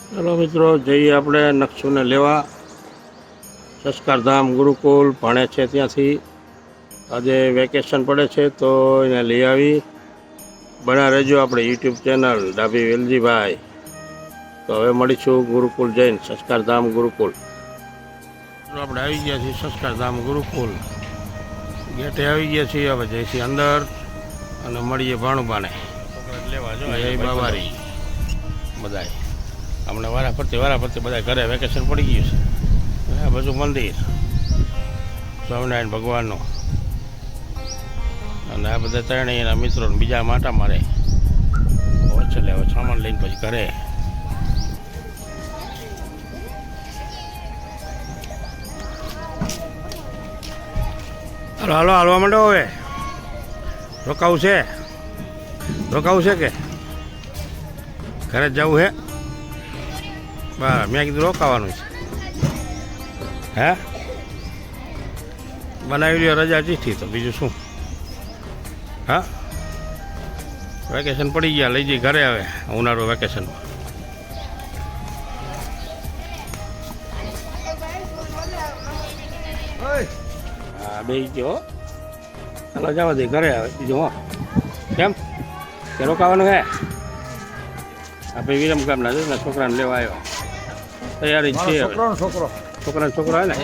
ચલો મિત્રો, જઈએ આપણે નકશુને લેવા. સંસ્કારધામ ગુરુકુલ ભણે છે ત્યાંથી. આજે વેકેશન પડે છે તો એને લઈ આવી. બના રહેજો આપણે યુટ્યુબ ચેનલ ડાભી વેલજીભાઈ. તો હવે મળીશું ગુરુકુલ જૈન સંસ્કારધામ ગુરુકુલ. આપણે આવી ગયા છીએ સંસ્કારધામ ગુરુકુલ. ગેટે આવી ગયા છીએ. હવે જઈશું અંદર અને મળીએ ભાણુબાને લેવા. જો એ બાવારી બધાય હમણાં વારા ફરતી બધા ઘરે વેકેશન પડી ગયું છે. આ બધું મંદિર સ્વામિનારાયણ ભગવાનનું અને આ બધા ત્રણેયના મિત્રો બીજા માટા મારે હોસ્ટેલે હવે સામાન લઈને પછી ઘરે. હાલો હાલવા માંડો. હવે રોકાવું છે કે ઘરે જ જવું છે? બરાબર, મેં કીધું રોકાવાનું છે. હે બનાવી લ્યો રજા ચીઠી તો બીજું શું. હા, વેકેશન પડી ગયા, લઈ જઈ ઘરે. હવે ઉનાળુ વેકેશનમાં હા બે ગયો. ચાલો જવા દે ઘરે. હવે બીજું હો કેમ કે રોકાવાનું હે? આપણે વિરમ ગામના છે ને, છોકરાને લેવા આવ્યો. તૈયારી છે. છોકરાનો છોકરો હે ને?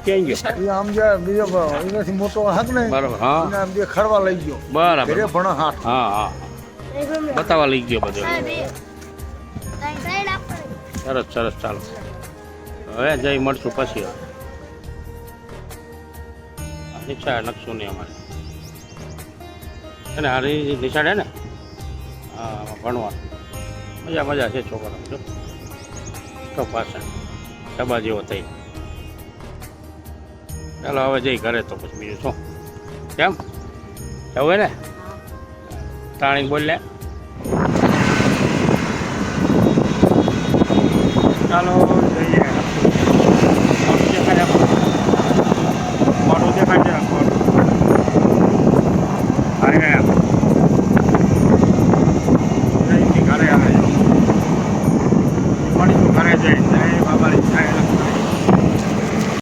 ક્યાં ગયો? આમ જાય બીજો એનાથી મોટો હક ને. બરાબર. હા, બે ખડવા લઈ ગયો. બરાબર. ભણા હાથ. હા હા, બતાવવા લઈ ગયો બધું. સરસ સરસ. ચાલો હવે જઈ મળશું પછી. નિશાળ નકશું નહીં અમારે એને હારી નિશાળ હે ને. હા, ભણવા મજા છે છોકરાને. જો તો પાછળ ડબ્બા જેવો થઈ. ચાલો હવે જઈ ઘરે તો પછી બીજું શું. કેમ જવું ને? તાણી બોલ લે. ચાલો